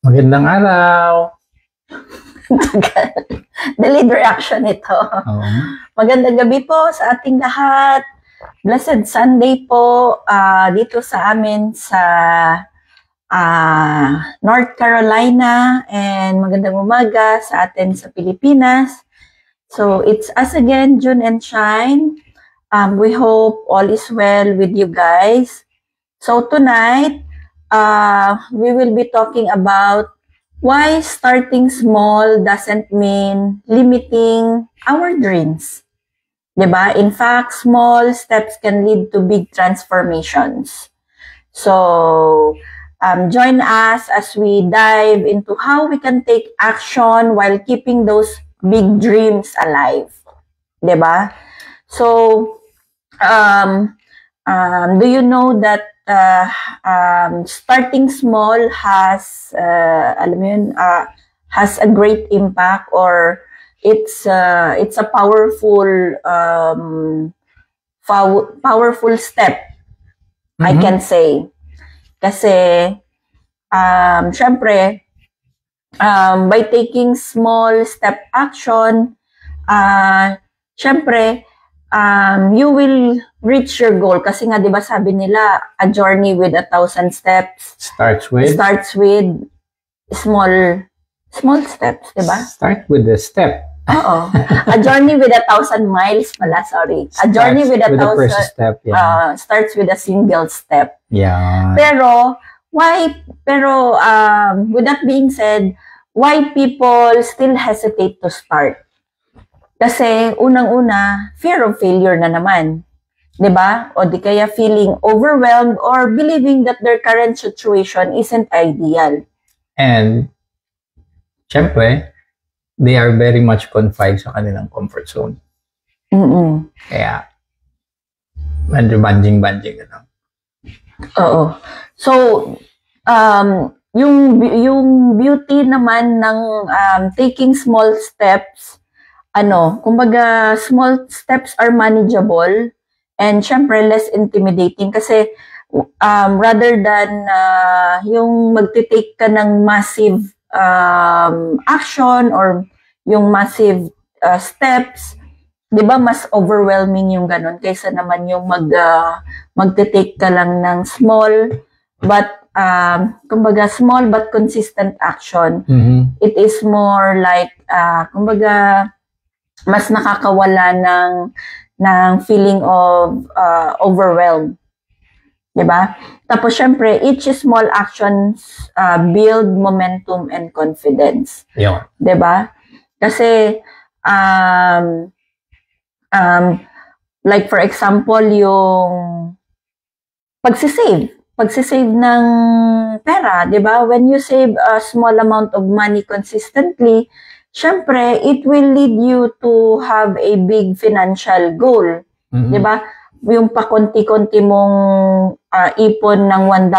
Magandang araw. Delayed reaction ito. Oo. Magandang gabi po sa ating lahat. Blessed Sunday po dito sa amin sa North Carolina, and magandang umaga sa atin sa Pilipinas. So it's us again, June and Shine. We hope all is well with you guys. So tonight, we will be talking about why starting small doesn't mean limiting our dreams. Diba? In fact, small steps can lead to big transformations. So, join us as we dive into how we can take action while keeping those big dreams alive. Diba? So, do you know that starting small has has a great impact, or it's a powerful powerful step, I can say, kasi syempre by taking small step action, syempre you will reach your goal. Kasi nga, di ba sabi nila, a journey with 1,000 steps Starts with small steps, di ba? Start with the step. Oo. A journey with 1,000 miles pala, sorry. A journey with 1,000 the first step, yeah. Starts with a single step. Yeah. Pero with that being said, why people still hesitate to start? Kasi unang-una, fear of failure na naman. 'Di ba? O di kaya feeling overwhelmed or believing that their current situation isn't ideal. And syempre, they are very much confined sa kanilang comfort zone. Kaya medyo banjing-banjing na lang. Oo. So, yung beauty naman ng taking small steps, kumbaga small steps are manageable and syempre less intimidating, kasi rather than yung magte-take ka ng massive action or yung massive steps, 'di ba, mas overwhelming yung ganun kaysa naman yung magte-take ka lang ng small but kumbaga small but consistent action. It is more like kumbaga mas nakakawala ng feeling of overwhelm. Diba? Tapos syempre, each small actions build momentum and confidence. Yeah. Diba? Kasi like for example, yung pagsisave ng pera, diba? When you save a small amount of money consistently, syempre, it will lead you to have a big financial goal. Diba? Yung pakonti-konti mong ipon ng $1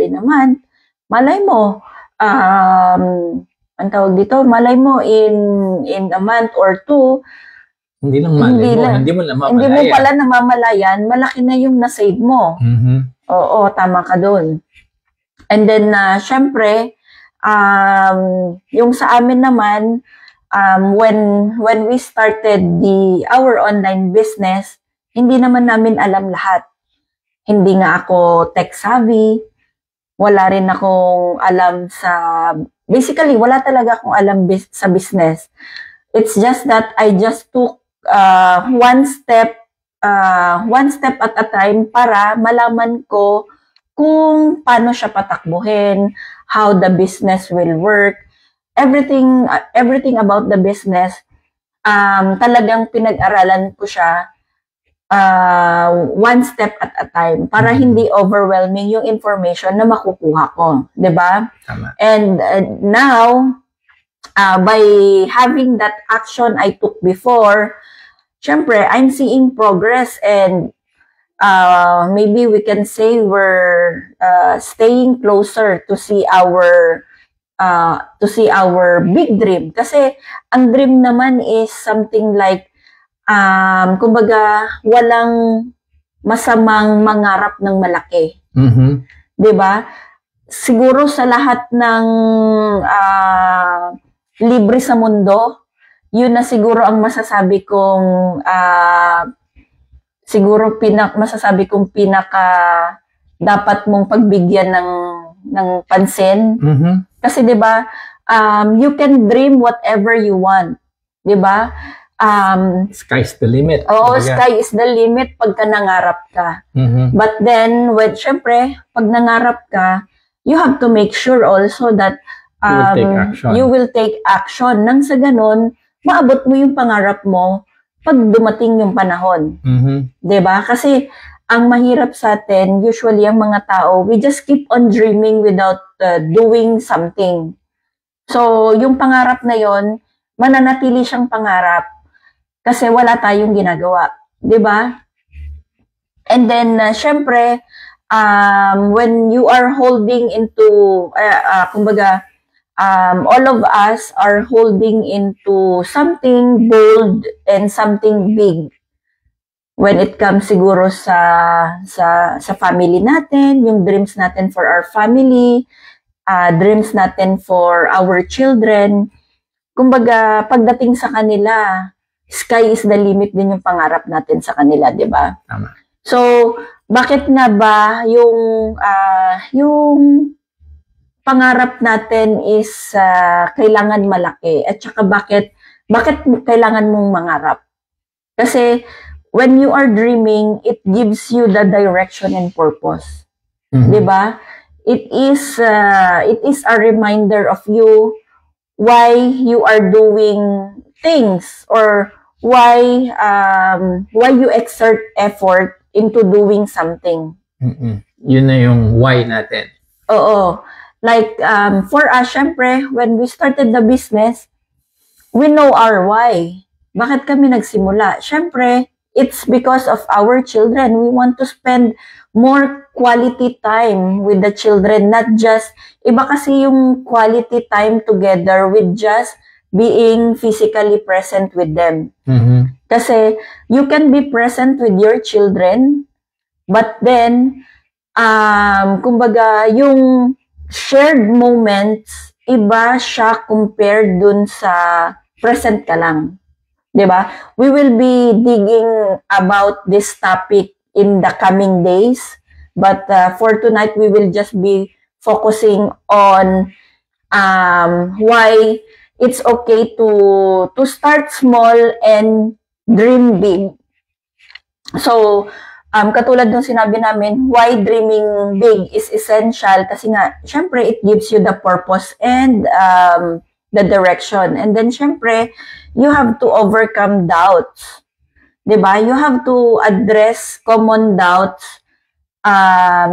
in a month, malay mo, ang tawag dito, malay mo in a month or two, hindi mo pala namamalayan, malaki na yung na-save mo. Oo, tama ka dun. And then, syempre, yung sa amin naman, when we started our online business, hindi naman namin alam lahat. Hindi nga ako tech savvy, wala rin akong alam basically, wala talaga akong alam sa business. It's just that I just took one step at a time para malaman ko kung paano siya patakbuhin, how the business will work, everything about the business. Talagang pinag-aralan ko siya one step at a time para hindi overwhelming yung information na makukuha ko, 'di ba? And now, by having that action I took before, syempre I'm seeing progress, and maybe we can say we're staying closer to see our big dream. Kasi ang dream naman is something like kumbaga walang masamang mangarap ng malaki. 'Di ba? siguro sa lahat ng libre sa mundo, yun na siguro ang masasabi kong siguro masasabi kong pinaka dapat mong pagbigyan ng pansin. Kasi 'di ba, you can dream whatever you want, 'di ba? Sky's the limit. Oo, sky is the limit pagka nangarap ka. But then, syempre, pag nangarap ka, you have to make sure also that you will take action. Nang sa ganun, maabot mo yung pangarap mo pag dumating yung panahon. 'Di ba? Kasi ang mahirap sa atin, usually ang mga tao, we just keep on dreaming without doing something. So, yung pangarap na yon, mananatili siyang pangarap kasi wala tayong ginagawa, 'di ba? And then syempre, when you are holding into kumbaga, all of us are holding into something bold and something big. When it comes siguro sa family natin, yung dreams natin for our family, dreams natin for our children. Kumbaga, pagdating sa kanila, sky is the limit din yung pangarap natin sa kanila, di ba? Tama. So, bakit nga ba yung pangarap natin is kailangan malaki? At saka bakit kailangan mong mangarap? Kasi when you are dreaming, it gives you the direction and purpose. Di ba? It is a reminder of you why you are doing things or why you exert effort into doing something. Yun na yung why natin. Oo. Like, for us, syempre, when we started the business, we know our why. Bakit kami nagsimula? Syempre, it's because of our children. We want to spend more quality time with the children, not just, iba kasi yung quality time together with just being physically present with them. Kasi you can be present with your children, but then, kumbaga, yung shared moments, iba siya compared dun sa present ka lang. Diba? We will be digging about this topic in the coming days, but for tonight, we will just be focusing on why it's okay to start small and dream big. So, katulad ng sinabi namin, why dreaming big is essential kasi nga, syempre, it gives you the purpose and the direction. And then, syempre, you have to overcome doubts. Diba? You have to address common doubts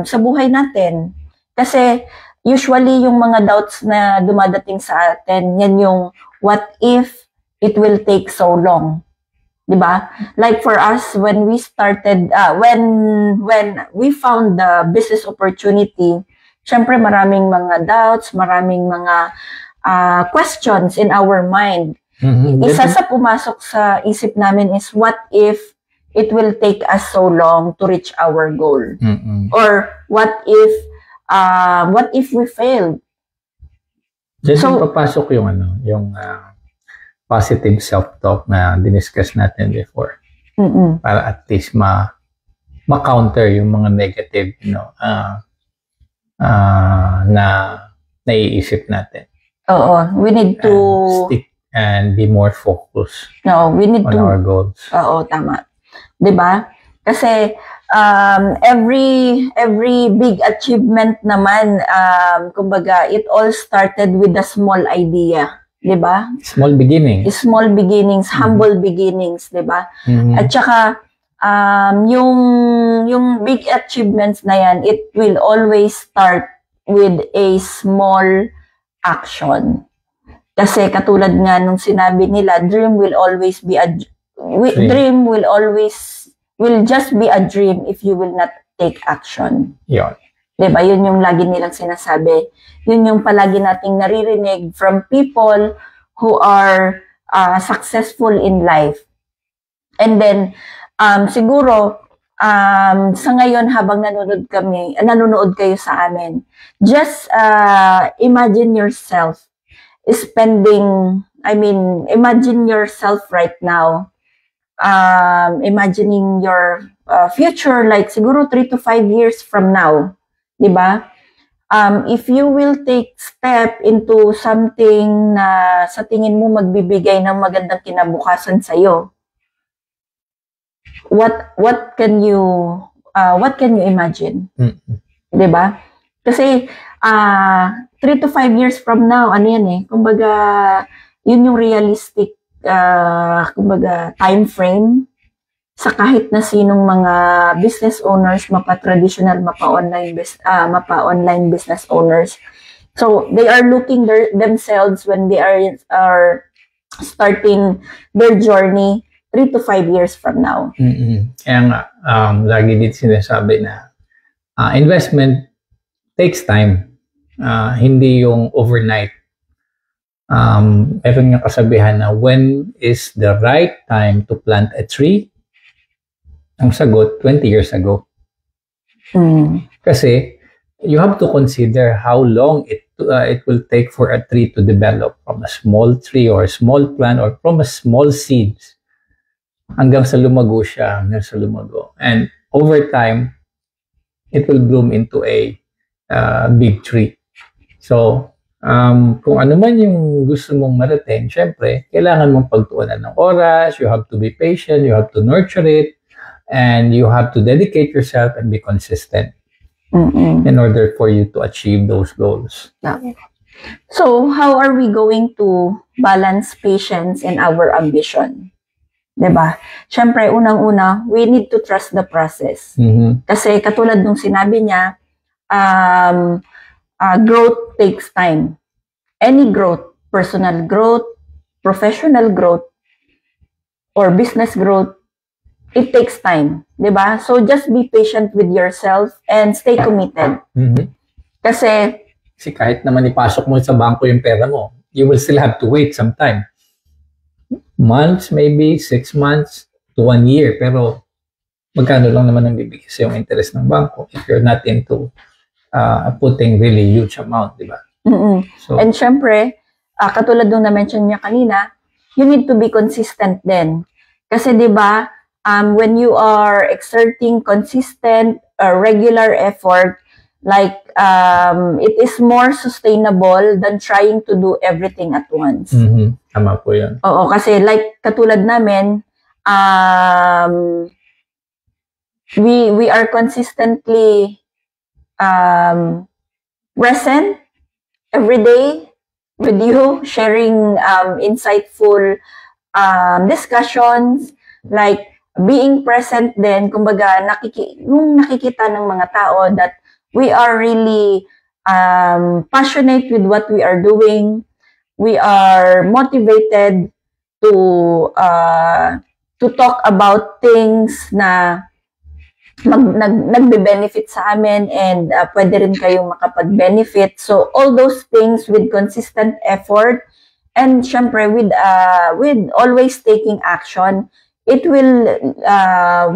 sa buhay natin. Kasi, usually, yung mga doubts na dumadating sa atin, yan yung, what if it will take so long? Diba? Like for us, when we started, when we found the business opportunity, syempre maraming mga doubts, maraming mga questions in our mind. Isa sa pumasok sa isip namin is, what if it will take us so long to reach our goal? Or what if we failed? So, papasok yung positive self-talk na diniscuss natin before. Para at least ma-counter yung mga negative na naiisip natin. Oo, we need to stick and be more focused. No, we need on our goals. Oo, tama. 'Di ba? Kasi every big achievement naman, kumbaga, it all started with a small idea. 'Di ba? Small beginnings. Small beginnings, humble beginnings, 'di ba? At saka yung big achievements na yan, it will always start with a small action. Kasi katulad nga nung sinabi nila, dream will just be a dream if you will not take action. Yun. 'Di ba? Yun yung lagi nilang sinasabi. Yun yung palagi nating naririnig from people who are successful in life. And then, siguro, sa ngayon habang nanonood kayo sa amin, just imagine yourself imagine yourself right now, imagining your future, like siguro 3 to 5 years from now, di ba? If you will take step into something na sa tingin mo magbibigay ng magandang kinabukasan sa'yo, what can you imagine? Di ba? Kasi 3 to 5 years from now, ano yan eh, kumbaga, yun yung realistic, kumbaga, time frame sa kahit na sinong mga business owners, mapa-traditional, mapa-online business owners. So, they are looking themselves when they are starting their journey 3 to 5 years from now. Kaya nga, lagi dito sinasabi na investment takes time. Hindi yung overnight. Meron nga kasabihan na when is the right time to plant a tree? Ang sagot, 20 years ago. Kasi you have to consider how long it will take for a tree to develop from a small tree or a small plant or from a small seeds hanggang sa lumago siya, And over time, it will bloom into a big tree. So, kung ano man yung gusto mong marating, syempre, kailangan mong pagtuunan ng oras, you have to be patient, you have to nurture it, and you have to dedicate yourself and be consistent in order for you to achieve those goals. Yeah. So, how are we going to balance patience and our ambition? Diba? Syempre, unang-una, we need to trust the process. Kasi katulad nung sinabi niya, growth takes time. Any growth, personal growth, professional growth, or business growth, it takes time. Diba? So, just be patient with yourself and stay committed. Kasi kahit naman ipasok mo sa bangko yung pera mo, you will still have to wait some time. Months, maybe 6 months to 1 year. Pero, magkano lang naman ang bibigay sa yung interest ng bangko if you're not into putting really huge amount, di ba? So, and syempre, katulad nung na-mention niya kanina, you need to be consistent din. Kasi di ba, when you are exerting consistent, regular effort, like, it is more sustainable than trying to do everything at once. Tama po yun. Oo, kasi like katulad namin, we are consistently present every day with you, sharing insightful discussions, like being present din, kumbaga nung nakikita ng mga tao that we are really passionate with what we are doing, we are motivated to talk about things na nagbe-benefit sa amin and pwede rin kayong makapag-benefit. So, all those things with consistent effort and syempre with always taking action, it will,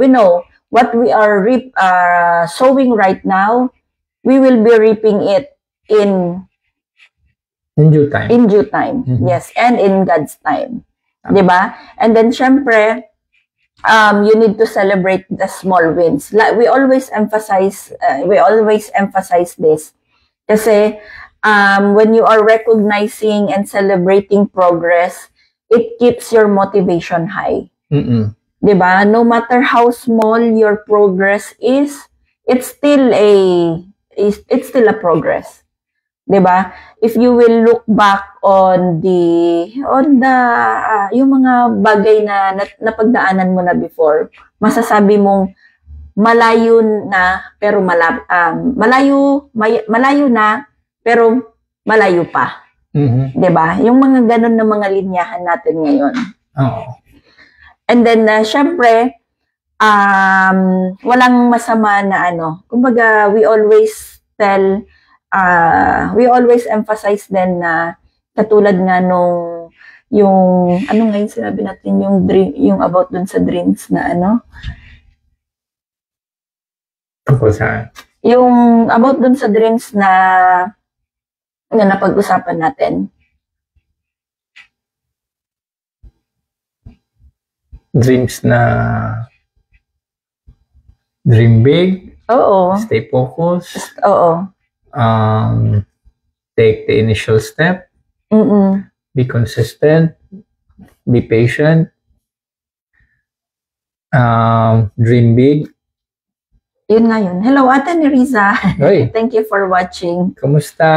we know what we are sowing right now, we will be reaping it in due time. In due time, yes, and in God's time. Diba? And then syempre, you need to celebrate the small wins. Like we always emphasize this. Kasi when you are recognizing and celebrating progress, it keeps your motivation high. Diba? No matter how small your progress is, it's still a progress. Diba? If you will look back on yung mga bagay na napagdaanan mo na before, masasabi mong malayo na pero malayo na pero malayo pa. 'Di ba? Yung mga ganun na mga linyahan natin ngayon. And then syempre walang masama na kumbaga we always emphasize din na katulad nga nung yung ngayon sinabi natin yung dream, yung about dun sa dreams na Tungkol saan? Yung about dun sa dreams na napag-usapan natin. Dreams na dream big. Oo. Stay focused. Oo. Take the initial step. Be consistent. Be patient. Dream big. Yun nga yun. Hello, Ate Neriza. Hey. Thank you for watching. Kamusta?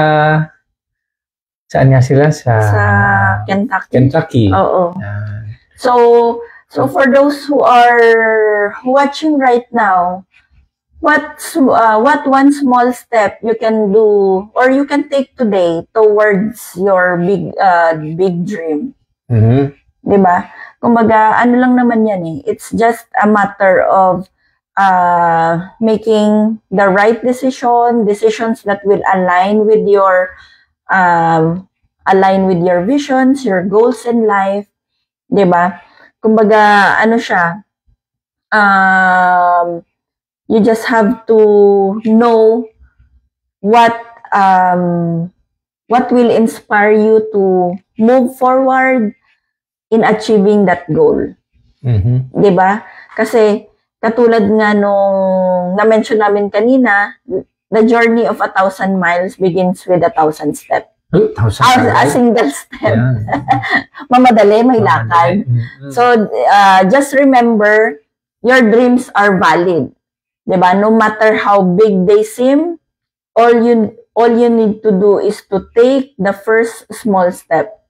Saan nga sila? Sa Kentucky. Kentucky. Oo. So for those who are watching right now, what one small step you can do or you can take today towards your big dream? Diba? Kumbaga, ano lang naman yan eh. It's just a matter of making the right decisions that will align with your visions, your goals in life. Diba? Kumbaga, ano siya, you just have to know what will inspire you to move forward in achieving that goal. Diba? Kasi, katulad nga nung na-mention namin kanina, the journey of 1,000 miles begins with 1,000 steps. A single step. Yeah. Mamadali, may lakad. So, just remember, your dreams are valid. Diba? No matter how big they seem, all you need to do is to take the first small step.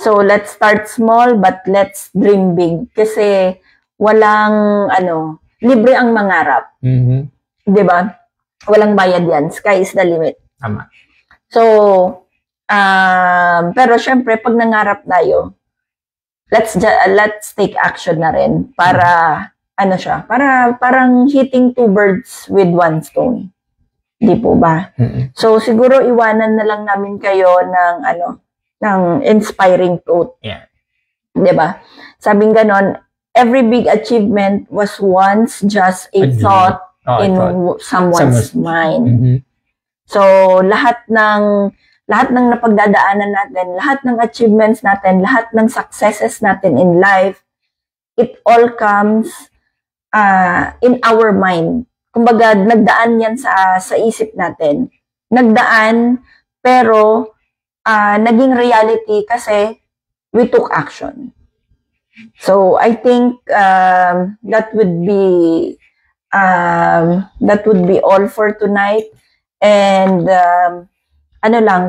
So, let's start small, but let's dream big. Kasi, walang, libre ang mangarap. Diba? Walang bayad yan. Sky is the limit. Tama. So, pero syempre, pag nangarap tayo, let's take action na rin para, parang hitting two birds with one stone. Di po ba? So, siguro iwanan na lang namin kayo ng inspiring quote. Yeah. Di ba? Sabing ganon, every big achievement was once just a thought in someone's mind. So, lahat ng napagdadaanan natin, lahat ng achievements natin, lahat ng successes natin in life, it all comes in our mind. Kumbaga, nagdaan yan sa isip natin. Nagdaan, pero naging reality kasi we took action. So, I think that would be all for tonight. And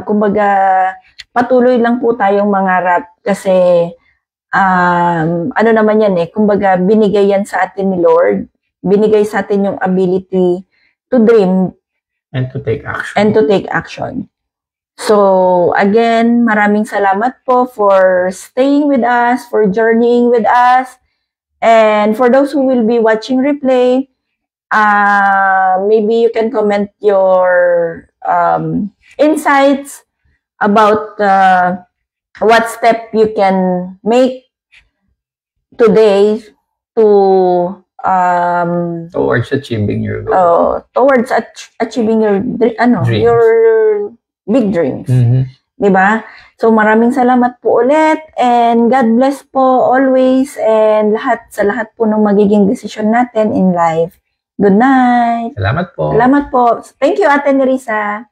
kumbaga, patuloy lang po tayong mangarap kasi, naman yan eh, kumbaga, binigay yan sa atin ni Lord, binigay sa atin yung ability to dream and to take action. So, again, maraming salamat po for staying with us, for journeying with us, and for those who will be watching replay, maybe you can comment your insights about what step you can make today to towards achieving your goal. Towards achieving your dreams. Your big dreams. Diba? So maraming salamat po ulit and God bless po always and sa lahat po ng magiging desisyon natin in life. Good night. Salamat po. Salamat po. Thank you, Ate Nerissa.